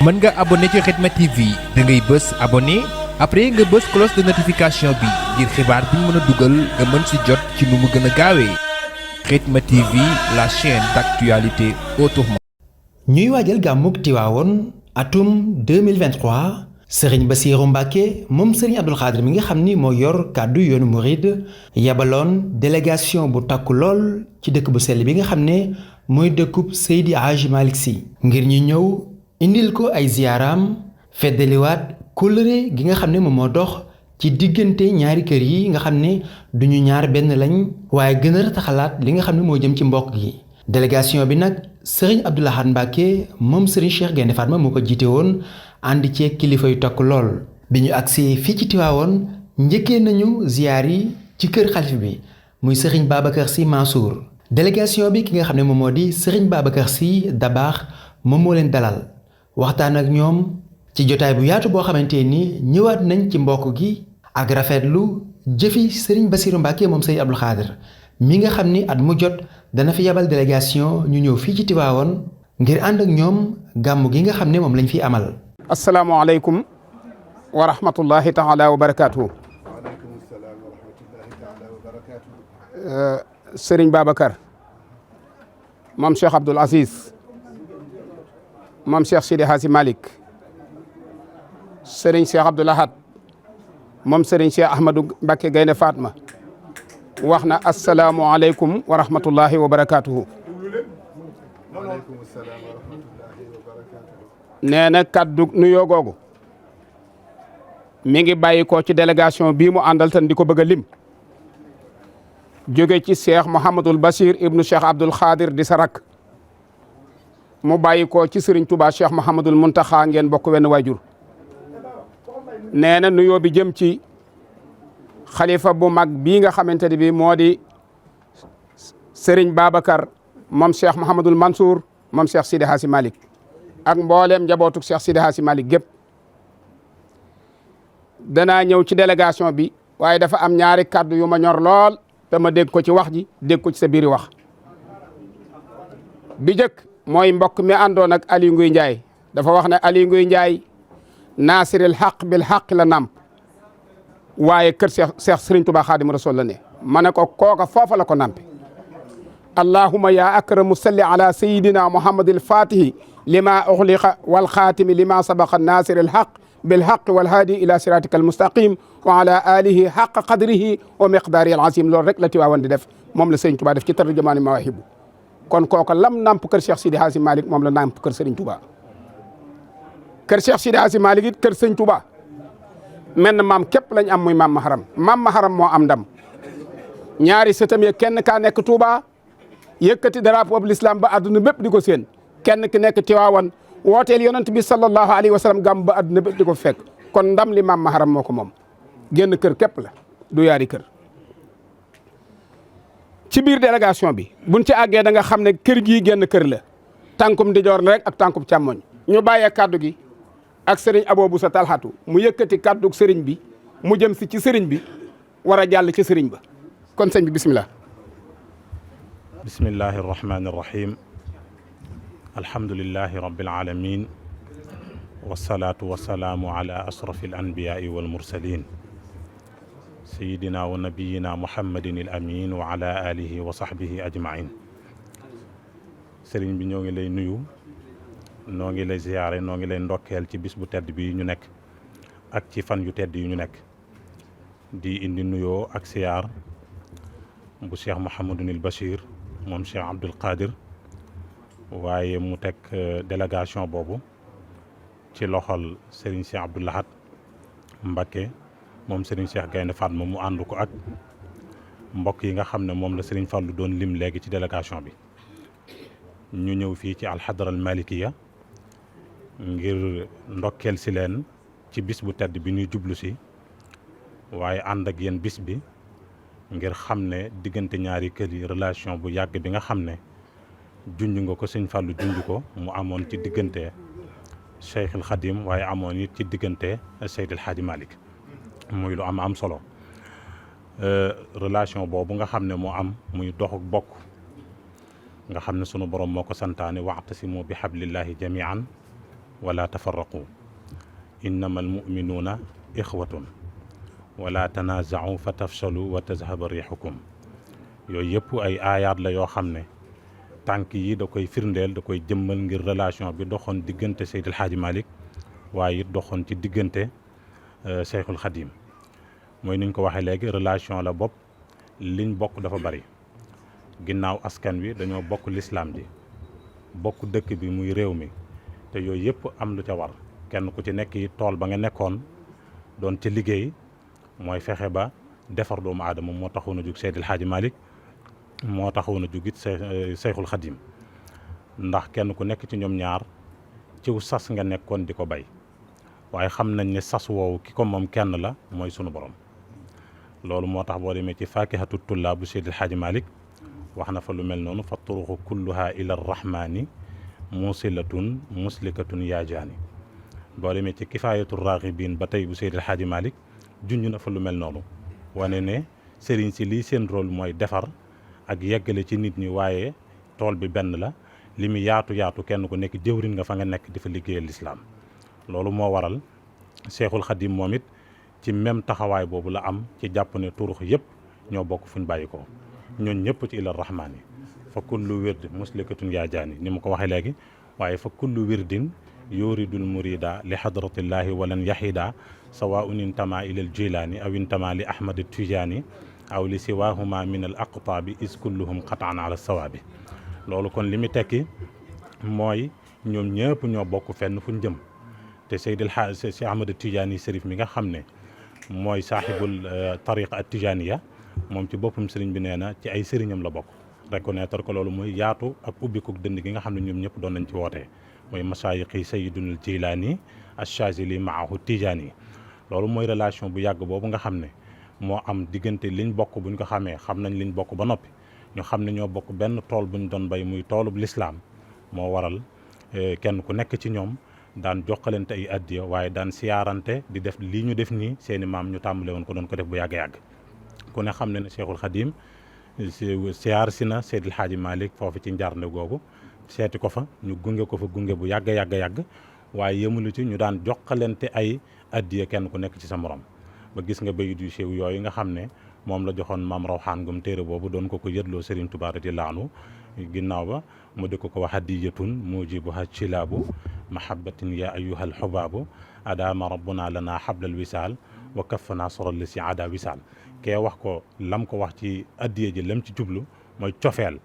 mën nga abonné ci Khidma TV da ngay bës abonné après nga bës cloche de notification bi ngir xibaar bi ñu mën a dugal nga mën si jot ci nu mu gën a gaawee Khidma TV la chaîne d'actualité autrement. ñuy waajal gàmmug Tiwaawoon atum 2023 Serigne Bassirou Mbacké moom Serigne Abdoul Khadr mi nga xam ni moo yor kàddu yoonu Mouride yabaloon délégation bu takku lool ci dëkk bu sell bi nga xam ne mooy dëkkub Seydi Hadji Malick Sy ngir ñu ñëw indil ko ay ziyaaraam feddaliwaat kóllëre gi nga xam ne moom moo dox ci diggante ñaari kër yi nga xam ne duñu ñaar benn lañ waaye gën a rataxalaat li nga xam ne moo jëm ci mbokk gi. délégation bi nag Serigne Abdoul Ahad Mbacké moom Serigne Cheikh Gaïndé Fatma moo ko jiite woon ànd ci kilifa yu takk lool. bi ñu agsee fii ci Tiwaawoon njëkkee nañu ziyaar yi ci kër xalif bi muy Serigne Babacar Sy Mansour. délégation bi ki nga xam ne moom moo di Serigne Babacar Sy Dabakh moom moo leen dalal waxtaan ak ñoom ci jotaay bu yaatu boo xamante ni ñëwaat nañ ci mbokk gi ak rafetlu jëfi Serigne Bassirou Mbacké moom Serigne Abdoul Khadr mi nga xam ni at mu jot dana fi yabal délégation ñu ñëw fii ci Tiwaawoon ngir ànd ak ñoom gàmmu gi nga xam ne moom lañ fi amal. asalaamaaleykum wa rahmatullahi taala wa barakaatuhu. Serigne Babacar moom Cheikh Abdoul Aziz moom Cheikh Sidi Hadji Malick Serigne Cheikh Abdoul Ahad moom Serigne Cheikh Ahmadou Mbacké Gaïndé Fatma wax na asalaamualeykum wa rahmatullahi wa barakaatuhu. nee na kaddu nuyoo googu mi ngi bàyyi ko ci délégation bii mu àndal tan di ko bëgg a lim jóge ci Cheikh Mouhamadul Bachir ibnu Cheikh Abdoul Khadr di sarak mu bàyyi ko ci Serigne Touba Cheikh Mouhamadul Mountakha ngeen bokk wenn waajur. nee na nuyoo bi jëm ci xalifa bu mag bii nga xamante ne bii moo di Serigne Babacar moom Cheikh Mouhamadul Mansour moom Cheikh Sidi Hadji Malick ak mbooleem njabootu Cheikh Sidi Hadji Malick gépp. danaa ñëw ci délégation bi waaye dafa am ñaari kàddu yu ma ñor lool te ma dégg ko ci wax ji dégg ko ci sa biiri wax. bi njëkk mooy mbokk mi àndoon ak Aliou Nguy Ndiaye dafa wax ne Aliou Nguy Ndiaye naasiril xaq bil xaq la namp waaye kër Cheikh Serigne Touba Xaadimu Rasuul la ne ma ne ko kooka foofa la ko nampe. allahumma ya akramu salli ala sayidina muhammadil fatihi lima uxliqa wal xaatimi lima sabaqa naasiril xaq bil xaq wal haadi ila siratika al mustaqim wa ala alihi xaq qadrihi wa miqdaari al azim loolu rek la Tiwaawan di def moom la Serigne Touba def ci tarjumaani mawaahibu kon kooka lam namp kër Cheikh Sidi Hadji Malick moom la namp kër Serigne Touba. kër Cheikh Sidi Hadji Malick it kër Serigne Touba menn maam képp lañ am muy maam Maharam maam Maharam moo am ndam ñaari sëtam ya kenn kaa nekk Touba yëkkati drapeau bu l'islam ba àdduna bépp di ko séen kenn ki nekk Tiwaawan wooteel yonent bi sallallahu alayhi wa sallam gàmm ba àdduna bépp di ko fekk kon ndam li maam Maharam moo ko moom génn kër képp la du yaari kër. ci biir délégation bi buñ ci àggee da nga xam ne kër gii génn kër la tànkum ndijoor la rek ak tànkum càmmoñ ñu bàyyee kaddu gi ak sëriñ Abo Boussa Talhatu mu yëkkati kaddu sëriñ bi mu jëm si ci sëriñ bi war a jàll ci sëriñ ba kon sëñ bi bismillah. bismillahi arrahmani irrahim alhamdulilahi rabbil alamin wasalaatu wasalaamu ala asrafi al anbiyaai wal mursalin sayidina wa nabiyina muhammadin al amin wa ala alihi wa sahbihi ajmain. sëriñ bi ñoo ngi lay nuyu noo ngi lay ziyaare noo ngi lay ndokkeel ci bis bu tedd bi ñu nekk ak ci fan yu tedd yu ñu nekk di indi nuyoo ak siyaar bu cheikh Mouhamadunil Bachir moom Cheikh Abdoul Khadr waaye mu teg délégation boobu ci loxol Serigne Cheikh Abdoul Ahad Mbacké moom Serigne Cheikh Gaïndé Fatma mu ànd ko ak mbokk yi nga xam ne moom la Serigne Fallou doon lim léegi ci délégation bi ñu ñëw fii ci alxadra al malikiya ngir ndokkeel si leen ci bis bu tedd bi ñuy jublu si waaye ànd ak yéen bis bi ngir xam ne diggante ñaari kër yi relation bu yàgg bi nga xam ne junj nga ko sëñ Fallou junj ko mu amoon ci diggante Cheikhul Khadim waaye amoon it ci diggante Seydil Hadji Malick muy lu am solo relation boobu nga xam ne moo am muy dox ak bokk nga xam ne sunu borom moo ko santaane wa'tasimu bi hablillahi jami'an wala tafarraqu innama almuminuuna ixwatun wala tanaaza'u fa tafshalu wa tazhaba riixukum. yooyu yëpp ay aayaat la yoo xam ne tànk yi da koy firndeel, da koy jëmmal ngir relation bi doxoon diggante Seydil Hadji Malick waaye it doxoon ci diggante Cheikhul Khadim. mooy niñ ko waxee léegi relation la bopp liñ bokk dafa bari. ginnaaw askan wi dañoo bokk lislaam ji, bokk dëkk bi muy réew mi, te yooyu yëpp am lu ca war. kenn ku ci nekk yi tool ba nga nekkoon doon ci liggéey mooy fexe ba defar doomu aadama moo taxoon a jug Seydil Hadji Malick, moo taxoon a jug it Cheikhul Khadim. ndax kenn ku nekk ci ñoom ñaar ciw sas nga nekkoon di ko bay, waaye xam nañ ne sas woowu ki ko moom kenn la, mooy sunu borom. loolu moo tax boo demee ci faakihatu tullaa bu Seydil Hadji Malick wax na fa lu mel noonu, fa turuqu kulluha ila rahmani musilatun muslikatun yaa jaani. boo demee ci kifaayatu raaxibiin ba tey bu Seydil Hadji Malick junj na fa lu mel noonu, wane ne sëriñ si lii seen rôle mooy defar ak yeggale ci nit ñi, waaye tool bi benn la. li mu yaatu yaatu kenn ku nekk jëwrin nga fa nga nekk di fa liggéeyal lislaam. loolu moo waral Cheikhul Khadim moom it ci même taxawaay boobu la am ci jàpp ne turux yëpp ñoo bokk fuñ bàyyi ko, ñooñ ñëpp ci ila rahmaan yi. fa kullu wird muslikatun yaa jaani ni ma ko waxee léegi, waaye fa kullu wirdin yuridul murida li hadratillahi walan yahida sawaun intama ila al jilaani aw intama li ahmad tijaani aw li siwahuma min al aqtaabi is kulluhum qataan ala sawaabi. loolu kon li mu tekki mooy ñoom ñëpp ñoo bokk fenn fu ñu jëm. te Seydil Cheikh Ahmad Tijaani Sërif mi nga xam ne mooy saaxibul tariqa at tijaaniya, moom ci boppam sëriñ bi nee na ci ay sëriñam la bokk. reconnaître ko loolu mooy yaatu ak ubbiku dënd gi nga xam ne ñoom ñëpp doon nañ ci wootee, mooy masaayiqi Sayyidunal Jilaani ash-Shaazili maahu Tijaani. loolu mooy relation bu yàgg boobu nga xam ne moo am diggante liñ bokk. buñ ko xamee xam nañ liñ bokk ba noppi, ñu xam ne ñoo bokk benn tool buñ doon bay muy toolub lislaam. moo waral kenn ku nekk ci ñoom daan jokkalante ay addiya, waaye daan siyaarante di def lii ñu def nii seeni maam ñu tàmbale woon ko doon ko def bu yàgg-yàgg. ku ne xam ne ne Cheikhul Khadim siyaar si na Seydil Hadji Malick foofu ci njarnde googu, seeti ko fa, ñu gunge ko fa gunge bu yàgg, waaye yëmulu ci ñu daan jokkalante ay addiya kenn ku nekk ci sa morom. ba gis nga bayit yu séew yooyu nga xam ne moom la joxoon maam Rawxaan Ngum téere boobu doon ko yëtloo Serigne Touba radiyallaahu anhu. ginnaaw ba mu di ko wax hadiyatun mujibuha cilaabu mahabbatin ya ayyuhal xubaabu adama rabbuna lana hablal wisaal wa kaffana soral li si ada wisaal. kee wax ko lam ko wax ci addiya ji lam ci jublu mooy cofeel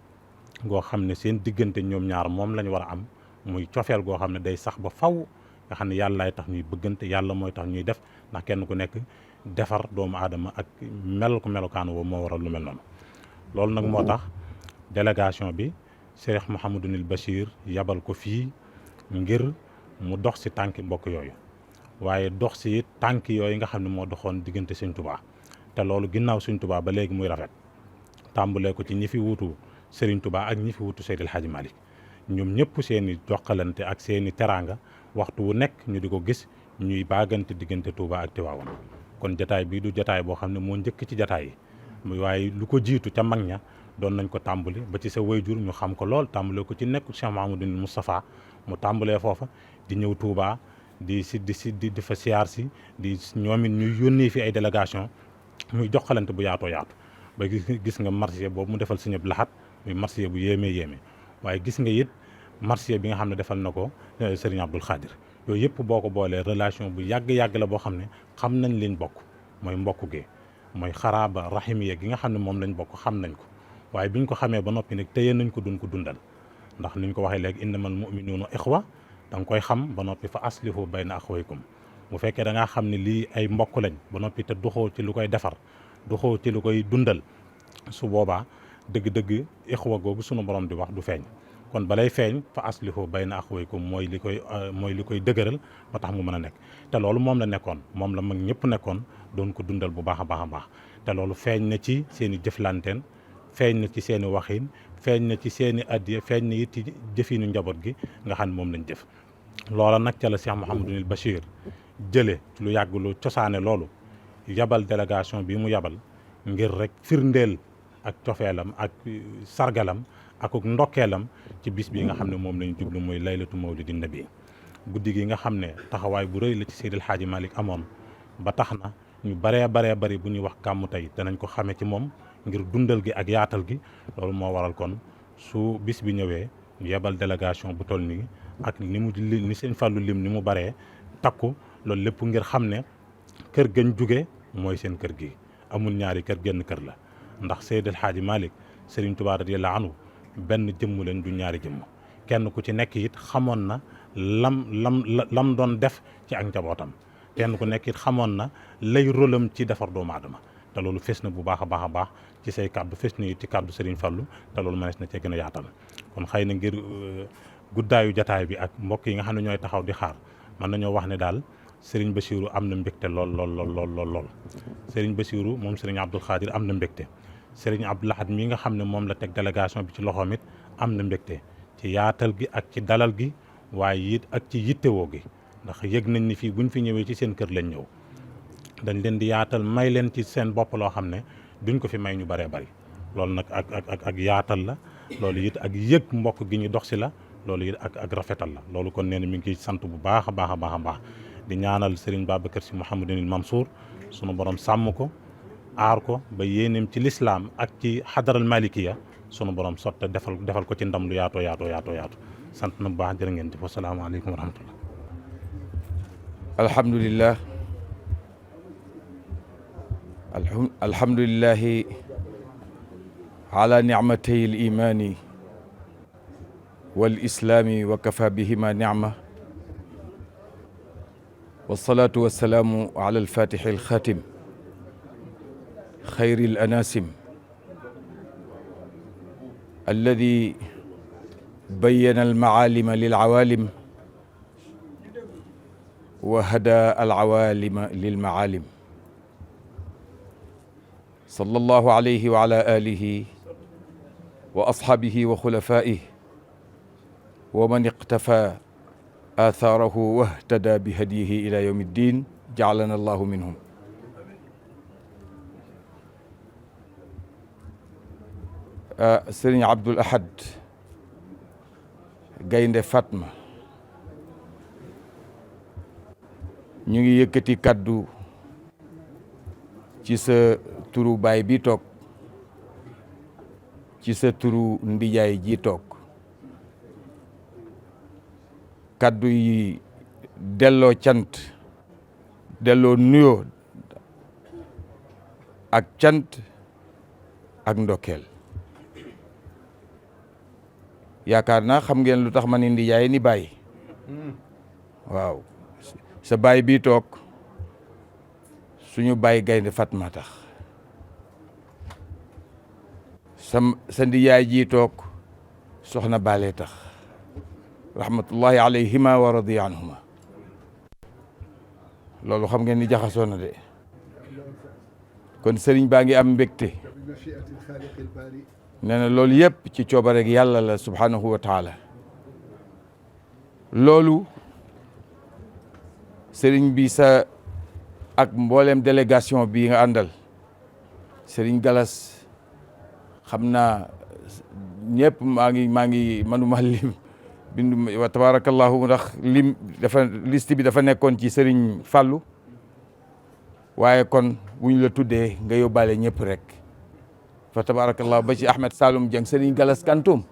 goo xam ne seen diggante ñoom ñaar moom lañ war a am, muy cofeel goo xam ne day sax ba faw nga xam ne yàllaay tax ñuy bëggante, yàlla mooy tax ñuy def, ndax kenn ku nekk defar doomu aadama ak mel ko melokaan woo moo waral lu mel noonu. loolu nag moo tax délégation bi Cheikh Mouhamadunil Bachir yabal ko fii ngir mu dox si tànki mbokk yooyu, waaye dox si tànk yooyu nga xam ne moo doxoon diggante Sëñ Tuubaa. te loolu ginnaaw Sëñ Tuubaa ba léegi muy rafet, tàmbalee ko ci ñi fi wutu Serigne Touba ak ñi fi wutu Seydil Hadji Malick. ñoom ñëpp seen i jokkalante ak seen i teraanga waxtu wu nekk ñu di ko gis ñuy baagante diggante Touba ak Tiwaawan. kon jataay bii du jataay boo xam ne moo njëkk ci jataay yi, waaye lu ko jiitu ca mag ña doon nañ ko tàmbali ba ci sa wayjur ñu xam ko lool, tàmbalee ko ci nekk Cheikh Mouhamadou Moustapha mu tàmbalee foofa di ñëw Touba di fa siyaar si di ñoom it ñuy yónnee fi ay délégation muy jokkalante bu yaatoo yaatu. ba gis nga marché boobu mu defal Sëñ Abdou Lahad muy marché bu yéeme, waaye gis nga it marché bi nga xam ne defal na ko Serigne Abdoul Khadir. yooyu yëpp boo ko boolee relation bu yàgg la boo xam ne xam nañ liñ bokk, mooy mbokk gi, mooy xaraaba rahimiya gi nga xam ne moom lañ bokk xam nañ ko. waaye biñ ko xamee ba noppi nag téye nañ ko duñ ko dundal, ndax niñ ko waxee léegi innamal mu'minuuna ixwa, da nga koy xam ba noppi fa aslihu bayna axwaykum. bu fekkee da ngaa xam ne lii ay mbokk lañ ba noppi te doxoo ci lu koy defar, doxoo ci lu koy dundal, su boobaa dëgg-dëgg ixwa googu sunu borom di wax du feeñ. kon balay feeñ fa aslihu bayna axwaykum mooy li koy dëgëral ba tax mu mën a nekk. te loolu moom la nekkoon, moom la mag ñëpp nekkoon doon ko dundal bu baax a baax. te loolu feeñ na ci seen i jëflanteen, feeñ na ci seen i waxin, feeñ na ci seen i addiya, feeñ na it ci jëfinu njaboot gi nga xam ne moom lañ jëf. loola nag ca la Cheikh Mouhamadunil Bachir jële lu yàgg lu cosaane loolu, yabal délégation bi mu yabal ngir rek firndeel ak cofeelam ak sargalam ak ndokkeelam ci bis bi nga xam ne moom lañ jublu muy laylatu mawlidin nabi. guddi gi nga xam ne taxawaay bu rëy la ci Seydil Hadji Malick amoon ba tax na ñu baree bari bu ñuy wax gàmmu tey danañ ko xame ci moom ngir dundal gi ak yaatal gi. loolu moo waral kon su bis bi ñëwee ñu yebal délégation bu toll nii ak ni sëñ Fallou lim ni mu baree takku loolu lépp ngir xam ne kër gañ jóge mooy seen kër gi amul ñaari kër genn kër la ndax Seydil Hadji Malick Serigne Touba radiyallahu anhu benn jëmm leen du ñaari jëmm kenn ku ci nekk it xamoon na lam doon def ci ak njabootam kenn ku nekk it xamoon na lay rôlam ci defar doomu aadama te loolu fes na bu baax a baax ci say kàddu fes na it ci kàddu Serigne Fallou te loolu mënees na cee gën a yaatal kon xëy na ngir guddaayu jataay bi ak mbokk yi nga xam ne ñooy taxaw di xaar mën nañoo wax ne daal Serigne Bassirou am na mbégte lool Serigne Bassirou moom Serigne Abdoul Khadir am na mbégte Serigne Abdou Lahad mi nga xam ne moom la teg délégation bi ci loxoom it am na mbégte ci yaatal gi ak ci dalal gi waaye it ak ci yittewoo gi ndax yëg nañ ni fii buñ fi ñëwee ci seen kër lañ ñëw dañ leen di yaatal may leen ci seen bopp loo xam ne duñ ko fi may ñu bëree bëri loolu nag ak yaatal la loolu it ak yëg mbokk gi ñu dox si la loolu it ak rafetal la loolu kon nee na mi ngi sant bu baax a baax di ñaanal Serigne Babacar Sy Mouhamadinil Mansour sunu borom sàmm ko aar ko ba yéeneem ci lislaam ak ci xadaral malikiya sunu borom sotte defal ko ci ndam lu yaatoo sant na bu baax jërë ngeen jëf asalaamaaleykum wa rahmatullah. alhamdulillahi ala nicmatay al imani wal islaami wa kafa bihima nicma wasalaatu wasalaamu ala alfatixi alxatim xayri alanasim alladi bayyana almacaalima lilcawaalim wa hada alcawaalima lilmacaalim sallallahu alayhi wa ala alihi wa asxaabihi wa xulafaa'ihi wa man iqtafa aathaarahu wahtada bi hadyihi ila yawmi ddin jaalana allahu minhum. Sëriñ Abdoul Ahad Gaynde Fatma ñu ngi yëkkati kaddu ci sa turu baay bi toog ci sa turu ndijaay ji toog kaddu yi delloo cant delloo nuyoo ak cant ak ndokkeel yaakaar naa xam ngeen lu tax ma ni ndijaay ni baay waaw sa baay bii toog suñu baay Gaynde Fatma tax sa ndijaay ji toog soxna Baale tax rahmatullahi alayhima wa radiya anhuma loolu xam ngeen ni jaxasoo na de kon sëriñ baa ngi am mbégte nee na loolu yëpp ci coobareg yàlla la subhanahu wa taala loolu sëriñ bi sa ak mboolem délégation bi nga àndal sëriñ Galas xam naa ñëpp maa ngi manuma lim bindu wa tabarakallahu ndax liste bi dafa nekkoon ci sëriñ Fallou waaye kon bu ñu la tuddee nga yóbbaale ñëpp rek fa tabarakallahu ba ci Ahmed Saloum Dieng sëriñ Galas Kantoum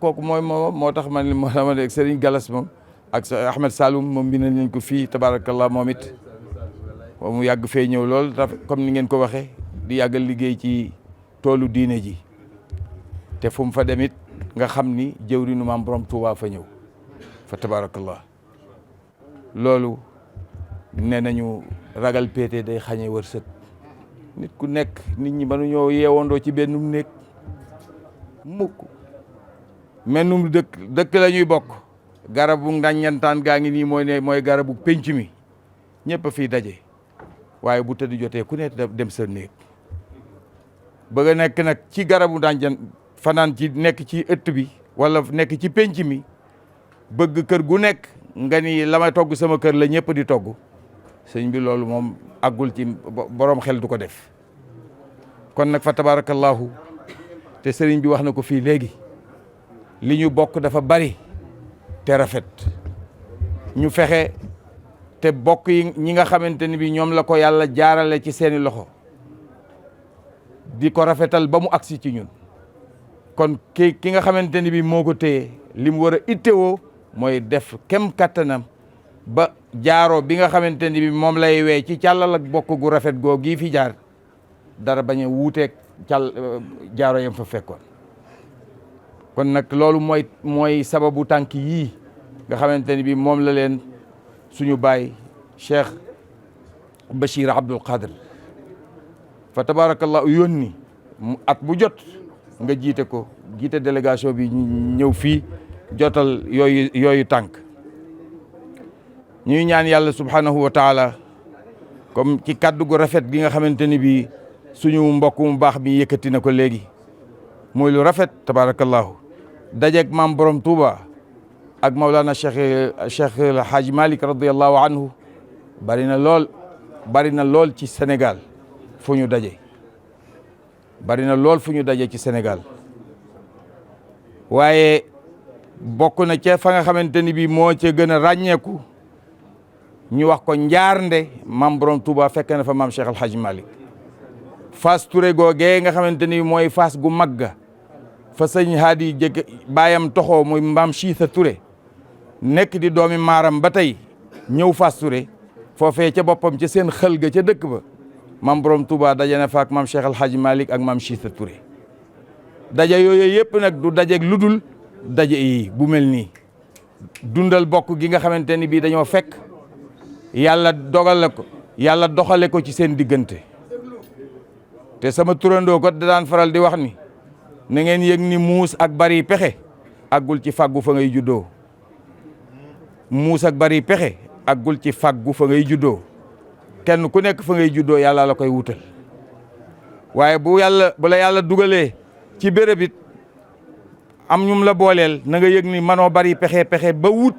kooku moo tax man moo ne sëriñ Galas moom ak Ahmed Saloum moom bi nañ ko fii tabarakallah moom it mu yàgg fee ñëw lool comme ni ngeen ko waxee di yàggal liggéey ci toolu diine ji te fu mu fa demit nga xam ni jëwriñu maam borom Tuubaa fa ñëw fa tabarakallah loolu nee nañu ragal péete day xañe wërsëg nit ku nekk nit ñi mënuñoo yeewandoo ci benn néeg mukk mennum dëkk la ñuy bokk garabu ndàññantaan gaa ngi nii mooy garabu penc mi ñëpp a fiy daje waaye bu tëdd jotee ku nekk dem sa néeg bëgg a nekk nag ci garabu ndàññan fanaan ci nekk ci ëtt bi wala nekk ci penc mi bëgg kër gu nekk nga ni la may togg sama kër la ñëpp di togg sëñ bi loolu moom àggul ci borom xel du ko def kon nag fa tabarakallahu te sëriñ bi wax na ko fii léegi li ñu bokk dafa bari te rafet ñu fexe te bokk yi ñi nga xamante ni bi ñoom la ko yàlla jaarale ci seeni loxo di ko rafetal ba mu agsi ci ñun. kon ki nga xamante ni bi moo ko téye li mu war a ittewoo mooy def kem kattanam ba jaaro bi nga xamante ni bi moom lay wee ci càllal ak bokk gu rafet goo gii fi jaar dara bañ a wuuteeg jaaro yam fa fekkoon. kon nag loolu mooy sababu tànk yii nga xamante ni bi moom la leen suñu baay Cheikh Bachir Abdoul Khadr fa tabarakallahu yónni at bu jot nga jiite ko jiite délégation bi ñëw fii jotal yooyu tànk. ñuy ñaan yàlla subhanahu wa taala comme ci kaddu gu rafet gi nga xamante ni bi suñu mbokk mu baax mi yëkkati na ko léegi mooy lu rafet tabarakallahu dajeeg maam borom Touba ak Maulana Cheikh El Hadj Malick radiyallahu anhu bari na lool ci Sénégal fu ñu daje ci Sénégal waaye bokk na ca fa nga xamante ni bi moo ca gën a ràññeeku ñu wax ko Njaarnde maam borom Touba fekk na fa maam Cheikh El Hadj Malick Fass Touré googee nga xamante ni mooy Fass gu magga fa sëñ Haadi jëkk baayam toxoo muy maam Chiisa Touré nekk di doomi maaram ba tey ñëw Fass Touré foofee ca boppam ca seen xël ga ca dëkk ba maam borom Touba daje na fa ak maam Cheikh El Hadj Malick ak maam Chiisa Touré daje yooyu yëpp nag du dajeeg lu dul daje yi bu mel nii dundal bokk gi nga xamante ni bii dañoo fekk yàlla doxale ko ci seen diggante te sama turandoo ko daan faral di wax ni na ngeen yëg ni muus ak bari pexe àggul ci fàggu fa ngay juddoo muus ak bari pexe àggul ci fàggu fa ngay juddoo kenn ku nekk fa ngay juddoo yàlla la koy wutal waaye bu la yàlla dugalee ci béréb it am ñum la booleel na nga yëg ni manoo bari pexe ba wut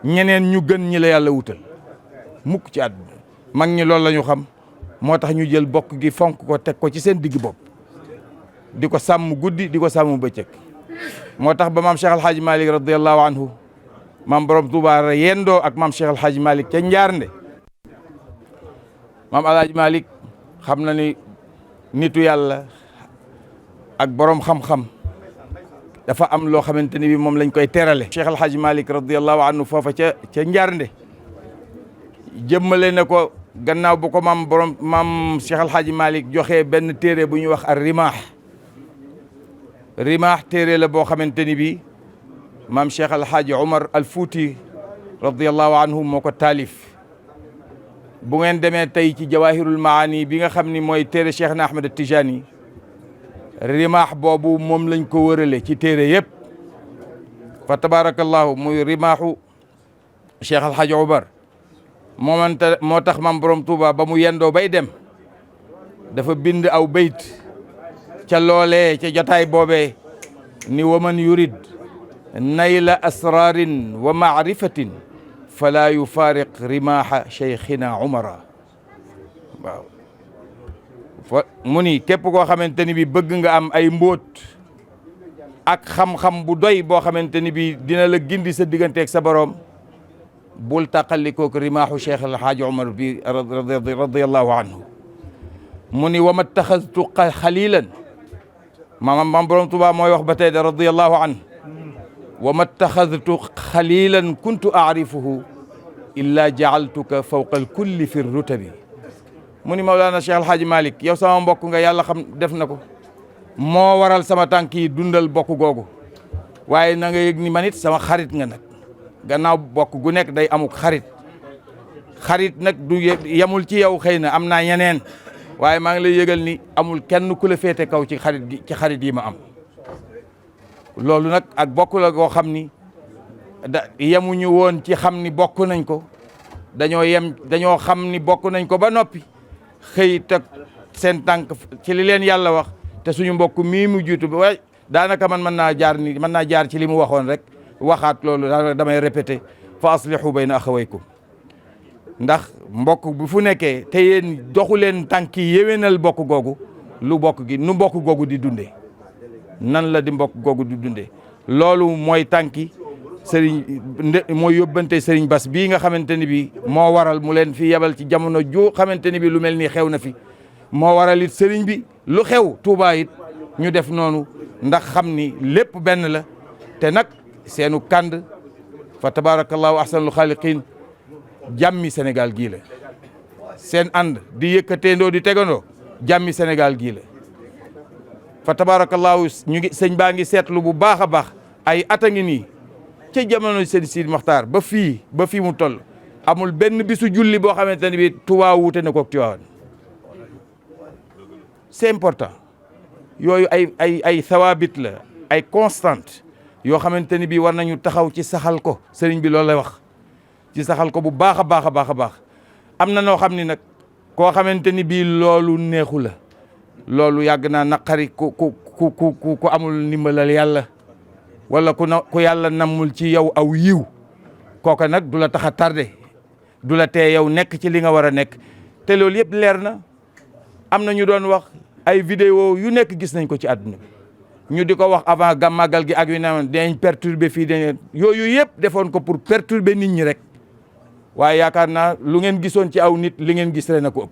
ñeneen ñu gën ñi la yàlla wutal mukk ci àdduna mag ñi loolu la ñu xam moo tax ñu jël bokk gi fonk ko teg ko ci seen digg bopp di ko sàmm guddi di ko sàmm bëccëg moo tax ba maam Cheikh El Hadj Malick radiyallahu anhu maam borom Touba yendoo ak maam Cheikh El Hadj Malick ca Njaarnde maam El Hadj Malick xam na ni nitu yàlla ak borom xam-xam dafa am loo xamante ni bi moom lañ koy terale. Cheikh El Hadj Malick radiyallahu anhu foofa ca Njaarnde jëmmale na ko gannaaw bu ko maam Cheikh El Hadj Malick joxe benn téere bu ñuy wax ar rimaax téere la boo xamante ni bi maam Cheikh El Hadj Omar al Fouti radiyallahu anhu moo ko taalif. bu ngeen demee tey ci jawahirul maani bi nga xam ni mooy téere Cheikh na Ahmed Tijani rimaax boobu moom lañ ko wërale ci téere yëpp fa tabarakallahu muy rimaaxu Cheikh El Hadj Omar moo tax maam borom Touba ba mu yendoo bay dem dafa bind aw bayt ca loolee ca jotaay boobee ni waman yurid nayla asrarin wa maarifatin fala yufaariq rimaaxa cheikhina Umara waaw mu ni képp koo xamante ni bi bëgg nga am ay mbóot ak xam-xam bu doy boo xamante ni bi dina la gindi sa digganteeg sa boroom bul taqallikook rimaaxu Cheikh El Hadj Omar bi radiyallahu anhu mu ni wa ma taxastu xalilan maam borom Tuubaa mooy wax ba tey de radiyallahu anhu wa ma taxastu xalilan kuntu aarifuhu illa jaaltuka fawqa alkulli fi rutabi mu ni Mawlana Cheikh El Hadj Malick yow sama mbokk nga yàlla xam def na ko moo waral sama tànk yi dundal bokk googu waaye na nga yëg ni man it sama xarit nga nag gannaaw bokk gu nekk day amuk xarit nag du yemul ci yow xëy na am naa ñeneen waaye maa ngi lay yëgal ni amul kenn ku la féete kaw ci xarit yi ma am loolu nag ak bokk la koo xam ni yemuñu woon ci xam ni bokk nañ ko dañoo xam ni bokk nañ ko ba noppi xëy teg seen tànk ci li leen yàlla wax te suñu mbokk mii mu jiitu ba waaye daanaka man mën naa jaar ci li mu waxoon rek waxaat loolu daanaka damay répété fa aslihu bayna axawaykum ndax mbokk bu fu nekkee te yéen doxu leen tànk yi yéwénal bokk googu nu bokk googu di dundee nan la di mbokk googu di dundee loolu mooy tànki mooy yóbbante Serigne Bass bii nga xamante ni bi moo waral mu leen fi yebal ci jamono ju xamante ni bi lu mel ni xew na fi moo waral it Serigne bi lu xew Touba it ñu def noonu ndax xam ni lépp benn la te nag seenu kànd fa tabarakallahu ahsanul xaaliqin jàmmi Sénégal gii la seen ànd di yëkkateendoo di tegandoo jàmmi Sénégal gii la fa tabarakallahu ñu ngi sëñ baa ngi seetlu bu baax a baax ay at a ngi nii ca jamono sëñ Sidi Mokhtar ba fii mu toll amul benn bisu julli boo xamante ne bi Touba wuute na koog Tiwaawan c'est important yooyu ay sawaabit la ay constante yoo xamante ni bi war nañu taxaw ci saxal ko sëriñ bi loolu lay wax ci saxal ko bu baax a baax a baax a baax am na noo xam ni nag koo xamante ni bii loolu neexu la loolu yàgg naa naqari ku amul ndimbalal yàlla wala ku yàlla nammul ci yow aw yiw kooka nag du la tax a tardé du la tee yow nekk ci li nga war a nekk te loolu yëpp leer na am na ñu doon wax ay vidéo yu nekk gis nañ ko ci àdduna bi ñu di ko wax avant màggal gi ak yu ne dinañ perturber fii dañ yooyu yëpp defoon ko pour perturber nit ñi rek waaye yaakaar naa lu ngeen gisoon ci aw nit li ngeen gis rek na ko ëpp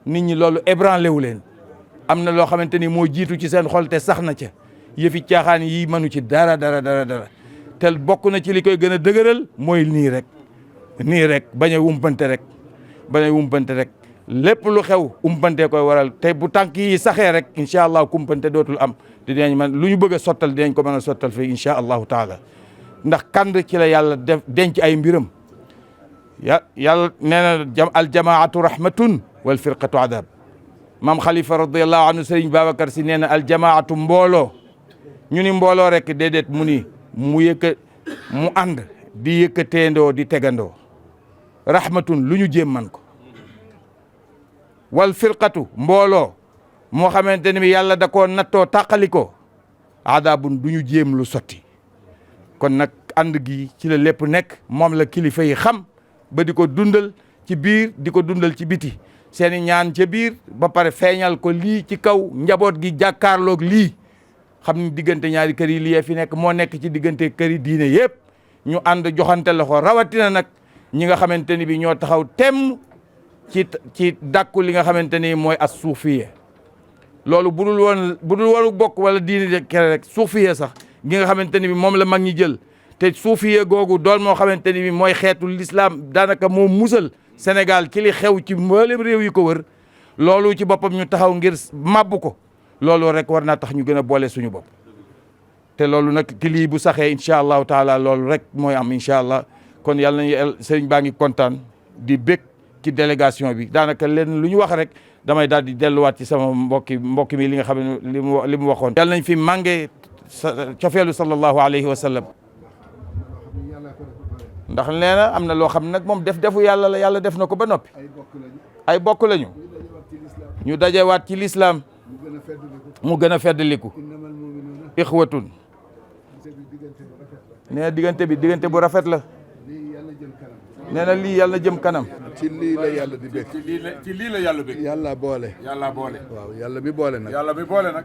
nit ñi loolu ébranlé wu leen am na loo xamante ni moo jiitu ci seen xol te sax na ca yëfi caaxaan yi mënu ci dara te bokk na ci li koy gën a dëgëral mooy nii rek bañ a wumpante rek lépp lu xew umpante koy waral te bu tànk yi saxee rek incha allah kumpante dootul am te dinañ man lu ñu bëgg a sottal dinañ ko mën a sottal fii incha allahu taala ndax kand ci la yàlla def denc ay mbiram yàlla nee na aljamaatu rahmatun wal firqatu adab maam Khalifa radiallahu anhu Serigne Babacar si nee na aljamaatu mbooloo ñu ni mbooloo rek déedéet mu ni mu ànd di yëkkateendoo di tegandoo rahmatun lu ñu jéem man ko wal firqatu mbooloo moo xamante ne bi yàlla da koo nattoo tàqali ko adabun du ñu jéem lu sotti kon nag ànd gi ci la lépp nekk moom la kilifa yi xam ba di ko dundal ci biir di ko dundal ci biti seeni ñaan ca biir ba pare feeñal ko lii ci kaw njaboot gi jàkkaarloog lii xam ni diggante ñaari kër yi lii fi nekk moo nekk ci diggante kër yi diine yëpp ñu ànd joxante loxo rawatina nag ñi nga xamante ni bi ñoo taxaw temm ci dàkku li nga xamante ni mooy as suufiye loolu budul woon bokk wala diine kere rek suufiye sax gi nga xamante ni bi moom la mag ñi jël te suufiye googu doon moo xamante ni bi mooy xeetu l'islam daanaka moo musal Sénégal ci li xew ci mboolem réew yi ko wër loolu ci boppam ñu taxaw ngir màbb ko loolu rek war naa tax ñu gën a boole suñu bopp te loolu nag ki lii bu saxee incha allahu taala loolu rek mooy am incha allah kon yàlla nañu sëriñ baa ngi kontaan di bég ci délégation bi daanaka leen lu ñu wax rek damay daal di delluwaat ci sama mbokki mi li nga xam ne li mu waxoon yàlla nañ fi mànge cofeelu sallallahu alayhi wa sallam ndax nee na am na loo xam ne nag moom defu yàlla la yàlla def na ko ba noppi ay bokk lañu ñu dajewaat ci lislaam mu gën a feddaliku ixwatun nee na diggante bu rafet la nee na lii yàlla jëm kanam ci lii la yàlla di bëgg ci lii la yàlla bëgg yàlla boole waaw yàlla mi boole nag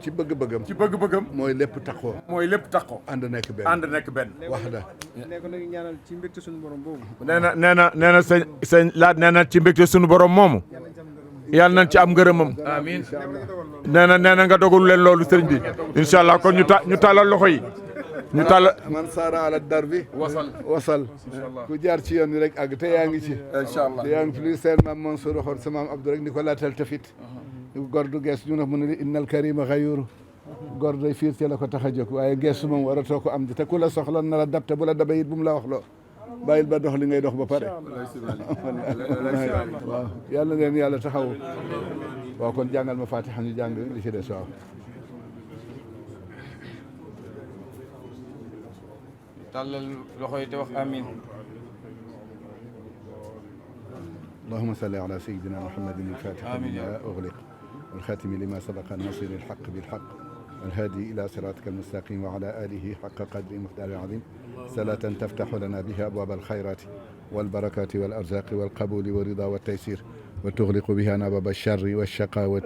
ci bëgg-bëggam mooy lépp taxoo ànd nekk benn wax da nee ko nag ñaanal ci mbégte suñu borom boobu nee na sëñ laat nee na ci mbégte suñu borom moomu yàlla nañ ci am ngërëmam amiin nee na nga dogul leen loolu sëriñ bi incha allah kon ñu tàllal loxo yi ñu tàll man saara ala dar bi wasal ku jaar ci yoon wi rek àgg te yaa ngi ci inshallah te yaa ngi fi li seen maam Mansour waxoon sa maam Abdou rek ni ko laatal tafit góor du gees ñu ne mu ne innal karima xayuru góor day fiir ci la ko tax a jóg waaye geesu moom waratoo ko am di te ku la soxla na la dab te bu la daba it bu mu la wax loo bàyyil ba dox li ngay dox ba pare waaw yàlla leen yàlla taxaw waaw kon jàngal ma fatiha ñu jàng li ci des waaw tàllal loxo yi te wax amiin اللهم صل على سيدنا محمد الفاتح لما أغلق والخاتم لما سبق الناصر الحق بالحق والهادي إلى صراطك المستقيم وعلى آله حق قدر مقدار العظيم صلاة تفتح لنا بها أبواب الخيرات والبركات والأرزاق والقبول والرضا والتيسير وتغلق بها أبواب الشر والشقاوة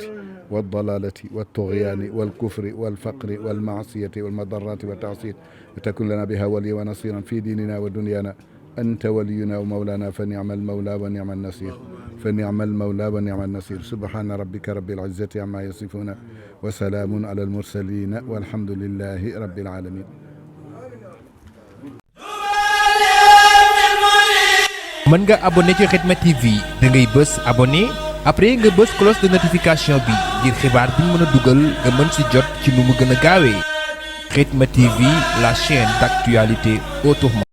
والضلالة والطغيان والكفر والفقر والمعصية والمضرات والتعصير وتكن لنا بها وليا ونصيرا في ديننا ودنيانا أنت ولينا ومولانا فنعم المولى ونعم النصير فنعم المولى ونعم النصير سبحان ربك رب العزة عما يصفون وسلام على المرسلين والحمد لله رب العالمين. mën nga abonné ci Khidma TV da ngay bës abonné après nga bës cloche de notification bi ngir xibaar bi ñu mën a dugal nga mën ci jot ci nu mu gën a gaawee Khidma TV, la chaîne d'actualité autrement.